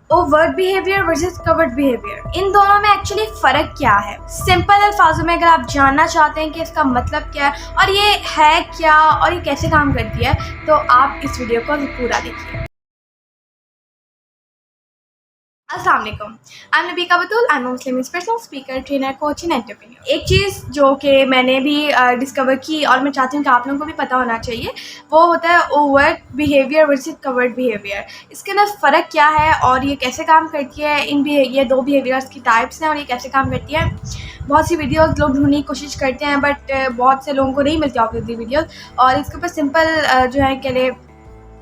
Overt behaviour versus covert behaviour, इन दोनों में एक्चुअली फ़र्क क्या है? सिंपल अल्फाजों में अगर आप जानना चाहते हैं कि इसका मतलब क्या है और ये है क्या और ये कैसे काम करती है, तो आप इस वीडियो को पूरा देखिए। अस्सलाम वालेकुम, I am Nabika Batool, I am Muslim inspirational speaker, trainer, coach and entrepreneur. एक चीज़ जो कि मैंने भी डिस्कवर की और मैं चाहती हूँ कि आप लोगों को भी पता होना चाहिए, वो होता है overt behaviour versus covert behaviour. इसके अंदर फ़र्क क्या है और ये कैसे काम करती है, ये दो बिहेवियर्स की टाइप्स हैं और ये कैसे काम करती है। बहुत सी वीडियोस लोग ढूंढने की कोशिश करते हैं बट बहुत से लोगों को नहीं मिलती ऑब्वियसली वीडियोस, और इसके ऊपर सिंपल जो है के लिए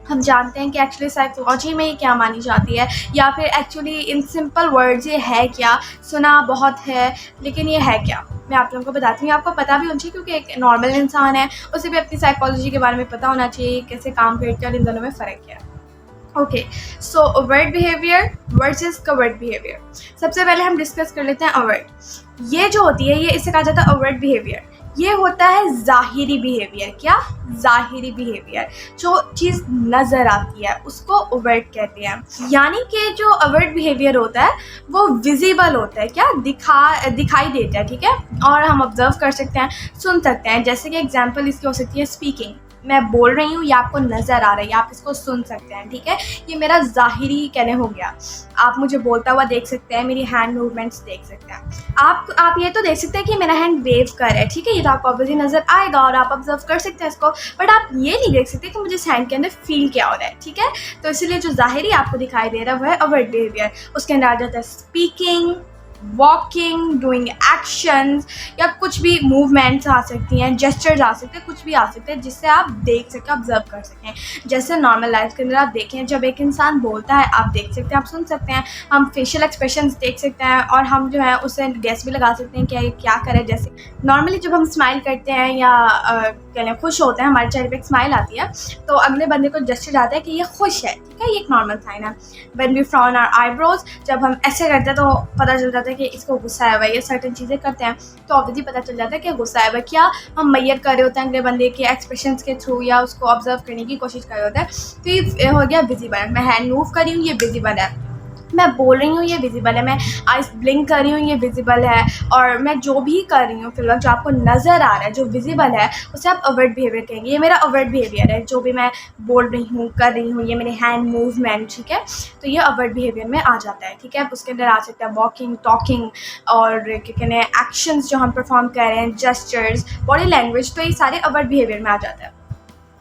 हम जानते हैं कि एक्चुअली साइकोलॉजी में ये क्या मानी जाती है, या फिर एक्चुअली इन सिंपल वर्ड्स ये है क्या। सुना बहुत है लेकिन ये है क्या, मैं आप लोगों को बताती हूँ। आपको पता भी होना चाहिए क्योंकि एक नॉर्मल इंसान है, उसे भी अपनी साइकोलॉजी के बारे में पता होना चाहिए, कैसे काम करती है और इन दोनों में फ़र्क क्या है। Okay, so overt behaviour versus covert behaviour. सबसे पहले हम डिस्कस कर लेते हैं ओवर्ट। ये जो होती है, ये इसे कहा जाता है ओवर्ट बिहेवियर। ये होता है ज़ाहिरी बिहेवियर। क्या? ज़ाहिरी बिहेवियर, जो चीज़ नज़र आती है उसको ओवर्ट कहते हैं। यानी कि जो ओवर्ट बिहेवियर होता है वो विजिबल होता है। क्या? दिखाई देता है, ठीक है, और हम ऑब्जर्व कर सकते हैं, सुन सकते हैं। जैसे कि एग्जांपल इसकी हो सकती है स्पीकिंग। मैं बोल रही हूँ, ये आपको नज़र आ रही है, आप इसको सुन सकते हैं, ठीक है। ये मेरा ज़ाहिरी कहने हो गया। आप मुझे बोलता हुआ देख सकते हैं, मेरी हैंड मूवमेंट्स देख सकते हैं। आप ये तो देख सकते हैं कि मेरा हैंड वेव कर रहा है, ठीक है, ये तो आपको ऑब्वियसली नज़र आएगा और आप ऑब्जर्व कर सकते हैं इसको, बट आप ये नहीं देख सकते कि मुझे इस हैंड के अंदर फील क्या हो रहा है, ठीक है। तो इसीलिए जो ज़ाहिरी आपको दिखाई दे रहा है वो है ओवर्ट बिहेवियर। उसके अंदर आ जाता है स्पीकिंग, वॉकिंग, डूइंग एक्शंस, या कुछ भी मूवमेंट्स आ सकती हैं, जेस्चर्स आ सकते हैं, कुछ भी आ सकते हैं जिससे आप देख सकें, ऑब्जर्व कर सकें। जैसे नॉर्मल लाइफ के अंदर आप देखें, जब एक इंसान बोलता है आप देख सकते हैं, आप सुन सकते हैं, हम फेशियल एक्सप्रेशंस देख सकते हैं और हम जो है उसे गेस भी लगा सकते हैं कि ये क्या करें। जैसे नॉर्मली जब हम स्माइल करते हैं या कहलें खुश होते हैं, हमारे चेहरे पे एक स्माइल आती है, तो अगले बंदे को जेस्चर आता है कि ये खुश है, ठीक है, ये एक नॉर्मल साइन है। When we frown our eyebrows, जब हम ऐसे करते हैं तो पता चल जाता है कि इसको गुस्सा आया हुआ है। ये सर्टेन चीज़ें करते हैं तो ऑब्वियसली पता चल जाता है कि गुस्सा आया हुआ है। क्या हम मैयर कर रहे होते हैं अगले बंदे के एक्सप्रेशंस के थ्रू, या उसको ऑब्जर्व करने की कोशिश कर रहे होते हैं, तो ये हो गया विजिबल। मैं हैंड मूव कर रही हूँ, ये विजिबल है। मैं बोल रही हूँ, ये विजिबल है। मैं आइस ब्लिंक कर रही हूँ, ये विजिबल है। और मैं जो भी कर रही हूँ फिलहाल, जो आपको नज़र आ रहा है, जो विजिबल है, उसे आप ओवर्ट बिहेवियर कहेंगे। ये मेरा ओवर्ट बिहेवियर है, जो भी मैं बोल रही हूँ, कर रही हूँ, ये मेरे हैंड मूवमेंट, ठीक है, तो ये ओवर्ट बिहेवियर में आ जाता है, ठीक है। उसके अंदर आ सकता है वॉकिंग, टॉकिंग और क्या कहते हैं एक्शंस जो हम परफॉर्म कर रहे हैं, जेस्चर्स, बॉडी लैंग्वेज, तो ये सारे ओवर्ट बिहेवियर में आ जाता है।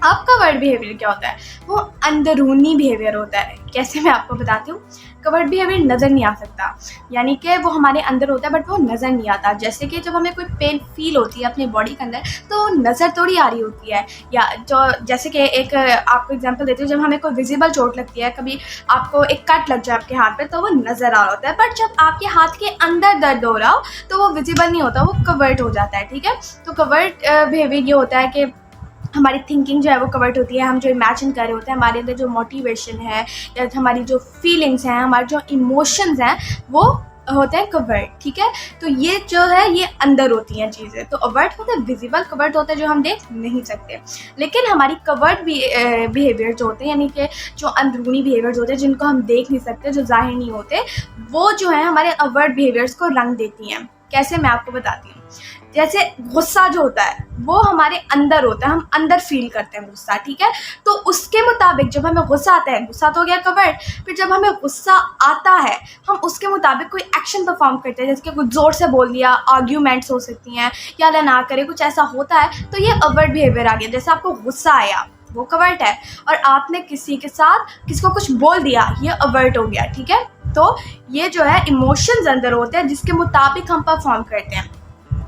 आपका कवर्ट बिहेवियर क्या होता है? वो अंदरूनी बिहेवियर होता है। कैसे, मैं आपको बताती हूँ। कवर्ट बिहेवियर नज़र नहीं आ सकता, यानी कि वो हमारे अंदर होता है बट वो नज़र नहीं आता। जैसे कि जब हमें कोई पेन फील होती है अपनी बॉडी के अंदर, तो नज़र थोड़ी आ रही होती है। या जो जैसे कि एक आपको एग्जांपल देती हूँ, जब हमें कोई विजिबल चोट लगती है, कभी आपको एक कट लग जाए आपके हाथ पे, तो वो नज़र आ रहा होता है, बट जब आपके हाथ के अंदर दर्द हो रहा हो तो वो विजिबल नहीं होता, वो कवर्ट हो जाता है, ठीक है। तो कवर्ट बिहेवियर ये होता है कि हमारी थिंकिंग जो है वो कवर्ट होती है। हम जो इमेजिन कर रहे होते हैं, हमारे अंदर जो मोटिवेशन है या हमारी जो फीलिंग्स हैं, हमारे जो इमोशंस हैं, वो होते हैं कवर्ट, ठीक है। तो ये जो है ये अंदर होती हैं चीज़ें। तो ओवर्ट होता है विजिबल, कवर्ट होता है जो हम देख नहीं सकते। लेकिन हमारी कवर्ट बिहेवियर जो होते हैं, यानी कि जो अंदरूनी बिहेवियर्स होते हैं जिनको हम देख नहीं सकते, जो जाहिर नहीं होते, वो जो है हमारे ओवर्ट बिहेवियर्स को रंग देती हैं। कैसे, मैं आपको बताती हूँ। जैसे गुस्सा जो होता है वो हमारे अंदर होता है, हम अंदर फील करते हैं गुस्सा, ठीक है। तो उसके मुताबिक जब हमें गुस्सा आता है, गुस्सा तो हो गया कवर्ट, फिर जब हमें गुस्सा आता है हम उसके मुताबिक कोई एक्शन परफॉर्म करते हैं, जैसे कि कुछ ज़ोर से बोल दिया, आर्ग्यूमेंट्स हो सकती हैं, या अल्लाह ना करे कुछ ऐसा होता है, तो ये ओवर्ट बिहेवियर आ गया। जैसे आपको गुस्सा आया, वो कवर्ट है, और आपने किसी को कुछ बोल दिया, ये ओवर्ट हो गया, ठीक है। तो ये जो है इमोशंस अंदर होते हैं जिसके मुताबिक हम परफॉर्म करते हैं।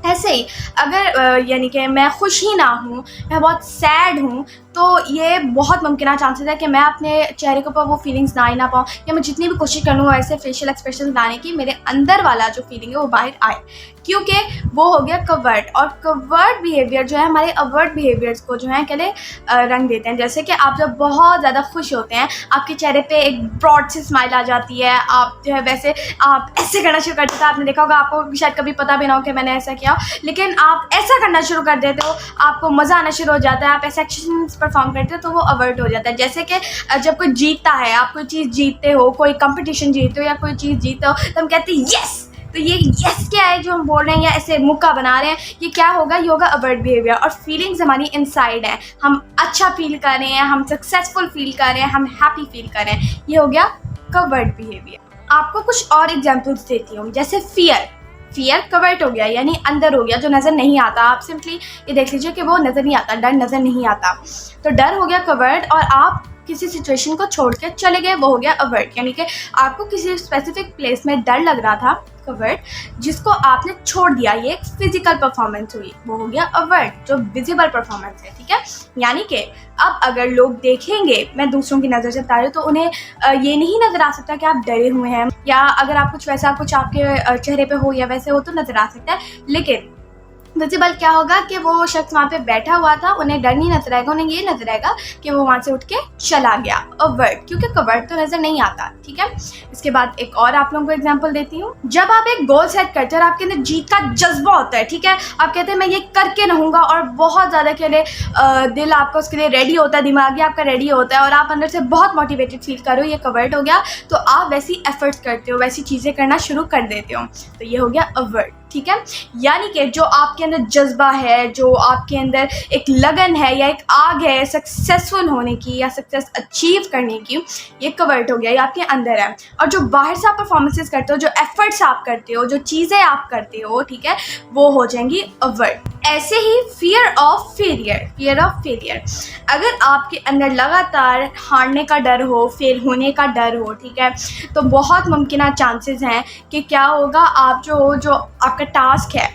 ऐसे ही अगर यानी कि मैं खुश ही ना हूँ, मैं बहुत सैड हूँ, तो ये बहुत मुमकिन चांसेस है कि मैं अपने चेहरे के ऊपर वो फीलिंग्स ना ही ना पाऊँ, या मैं जितनी भी कोशिश कर लूँ ऐसे फेशियल एक्सप्रेशन लाने की, मेरे अंदर वाला जो फीलिंग है वो बाहर आए, क्योंकि वो हो गया कवर्ट। और कवर्ट बिहेवियर जो है हमारे ओवर्ट बिहेवियर्स को जो है कहले रंग देते हैं। जैसे कि आप जब बहुत ज़्यादा खुश होते हैं, आपके चेहरे पे एक ब्रॉड सी स्माइल आ जाती है, आप जो है वैसे आप ऐसे करना शुरू कर देते हैं। आपने देखा होगा, आपको शायद कभी पता भी ना हो कि मैंने ऐसा किया, लेकिन आप ऐसा करना शुरू कर देते हो, आपको मज़ा आना शुरू हो जाता है, आप ऐसे एक्शंस परफॉर्म करते हो तो वो अवर्ट हो जाता है। जैसे कि जब कोई जीतता है, आप कोई चीज़ जीतते हो, कोई कंपटीशन जीतते हो या कोई चीज़ जीतते हो तो हम कहते हैं यस। तो ये यस क्या है जो हम बोल रहे हैं या ऐसे मुक्का बना रहे हैं, ये क्या होगा, ये होगा अवर्ट बिहेवियर। और फीलिंग्स हमारी इनसाइड है, हम अच्छा फील कर रहे हैं, हम सक्सेसफुल फील कर रहे हैं, हम हैप्पी फील कर रहे हैं, ये हो गया कवर्ट बिहेवियर। आपको कुछ और एग्जांपल्स देती हूँ, जैसे फियर कवर्ट हो गया, यानी अंदर हो गया, जो नज़र नहीं आता। आप सिंपली ये देख लीजिए कि वो नज़र नहीं आता, डर नज़र नहीं आता, तो डर हो गया कवर्ट। और आप किसी सिचुएशन को छोड़ के चले गए, वो हो गया अवर्ट, यानी कि आपको किसी स्पेसिफिक प्लेस में डर लग रहा था, कवर्ट, जिसको आपने छोड़ दिया, ये एक फिजिकल परफॉर्मेंस हुई, वो हो गया अवर्ट, जो विजिबल परफॉर्मेंस है, ठीक है। यानी कि अब अगर लोग देखेंगे, मैं दूसरों की नज़र से बता रही हूँ, तो उन्हें ये नहीं नज़र आ सकता कि आप डरे हुए हैं, या अगर आप कुछ वैसा कुछ आपके चेहरे पे हो या वैसे हो तो नज़र आ सकता है। लेकिन विजिबल क्या होगा कि वो शख्स वहाँ पे बैठा हुआ था, उन्हें डर नहीं नजर आएगा, उन्हें ये नजर आएगा कि वो वहाँ से उठ के चला गया, अवर्ट, क्योंकि कवर्ट तो नजर नहीं आता, ठीक है। इसके बाद एक और आप लोगों को एग्जांपल देती हूँ। जब आप एक गोल सेट करते हैं और आपके अंदर जीत का जज्बा होता है, ठीक है, आप कहते हैं मैं ये करके रहूँगा, और बहुत ज़्यादा के लिए दिल आपका उसके लिए रेडी होता है, दिमागी आपका रेडी होता है, और आप अंदर से बहुत मोटिवेटेड फील कर रहे हो, ये कवर्ट हो गया। तो आप वैसी एफर्ट्स करते हो, वैसी चीज़ें करना शुरू कर देते हो, तो ये हो गया अवर्ट, ठीक है। यानी कि जो आपके अंदर जज्बा है, जो आपके अंदर एक लगन है या एक आग है सक्सेसफुल होने की या सक्सेस अचीव करने की, ये कवर्ट हो गया, ये आपके अंदर है। और जो बाहर से आप परफॉर्मेंसेस करते हो, जो एफर्ट्स आप करते हो, जो चीज़ें आप करते हो, ठीक है, वो हो जाएंगी अवर्ट। ऐसे ही फियर ऑफ फेलियर, अगर आपके अंदर लगातार हारने का डर हो, फेल होने का डर हो, ठीक है, तो बहुत मुमकिन चांसेस हैं कि क्या होगा, आप जो आपका टास्क है,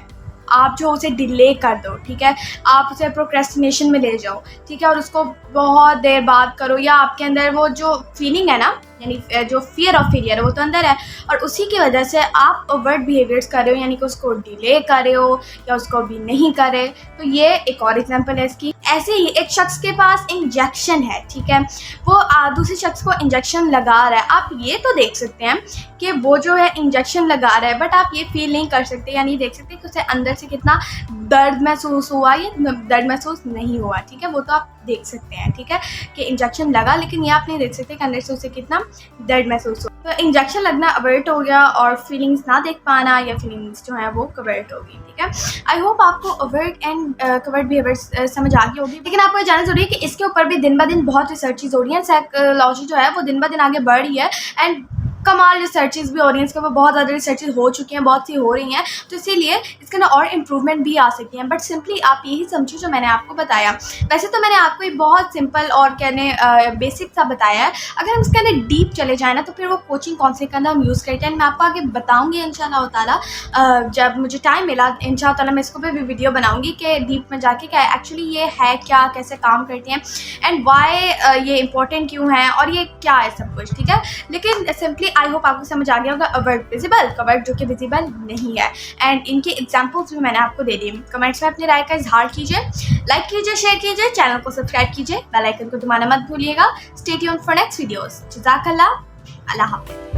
आप जो उसे डिले कर दो, ठीक है, आप उसे प्रोक्रेस्टिनेशन में ले जाओ, ठीक है, और उसको बहुत देर बाद करो, या आपके अंदर वो जो फीलिंग है ना, यानी जो फियर ऑफ फेलियर है वो तो अंदर है, और उसी की वजह से आप अवर्ट बिहेवियर्स कर रहे हो, यानी कि उसको डिले कर रहे हो या उसको भी नहीं कर रहे। तो ये एक और एग्जांपल है इसकी। ऐसे ही एक शख्स के पास इंजेक्शन है, ठीक है, वो दूसरे शख्स को इंजेक्शन लगा रहा है, आप ये तो देख सकते हैं कि वो जो है इंजेक्शन लगा रहा है, बट आप ये फील नहीं कर सकते या नहीं देख सकते कि उसे अंदर से कितना दर्द महसूस हुआ या दर्द महसूस नहीं हुआ, ठीक है, वो तो आप देख सकते हैं, ठीक है, कि इंजेक्शन लगा, लेकिन ये आप नहीं देख सकते कि अंदर से उसे कितना दर्द महसूस हो। तो इंजेक्शन लगना अवर्ट हो गया, और फीलिंग्स ना देख पाना या फीलिंग्स जो है वो कवर्ट होगी, ठीक है। आई होप आपको अवर्ट एंड कवर्ट बिहेवियर समझ आ गई होगी, लेकिन आपको ये जानना जरूरी है कि इसके ऊपर भी दिन ब दिन बहुत रिसर्चेज हो रही हैं, साइकोलॉजी जो है वो दिन ब दिन आगे बढ़ रही है, एंड कमाल रिसर्चेज भी हो रही हैं इसके ऊपर, बहुत ज़्यादा रिसर्चेज हो चुकी हैं, बहुत सी हो रही हैं, तो इसीलिए इसके ना और इम्प्रूवमेंट भी आ सकती हैं। बट सिंपली आप यही समझिए जो मैंने आपको बताया। वैसे तो मैंने आपको एक बहुत सिंपल और कहने बेसिक सा बताया है, अगर हम इसके अंदर डीप चले जाए ना तो फिर वो कोचिंग कौन से करना हम यूज़ करते हैं, मैं आपको आगे बताऊँगी इंशाल्लाह ताला। जब मुझे टाइम मिला इंशाल्लाह ताला मैं इसको भी वीडियो बनाऊँगी कि डीप में जाके क्या एक्चुअली ये है, क्या कैसे काम करते हैं, एंड वाई ये इंपॉर्टेंट क्यों है, और ये क्या है सब कुछ, ठीक है। लेकिन सिंपली आई होप आपको समझ आ गया होगा अवर्ट विजिबल, कवर्ट जो कि विजिबल नहीं है, एंड इनके एग्जांपल्स भी मैंने आपको दे दिए। कमेंट्स में अपनी राय का इजहार कीजिए, लाइक कीजिए, शेयर कीजिए, चैनल को सब्सक्राइब कीजिए, बेल आइकन को दबाना मत भूलिएगा। Stay tuned for next videos. जज़ाकल्लाह, अल्लाह हाफ़िज़।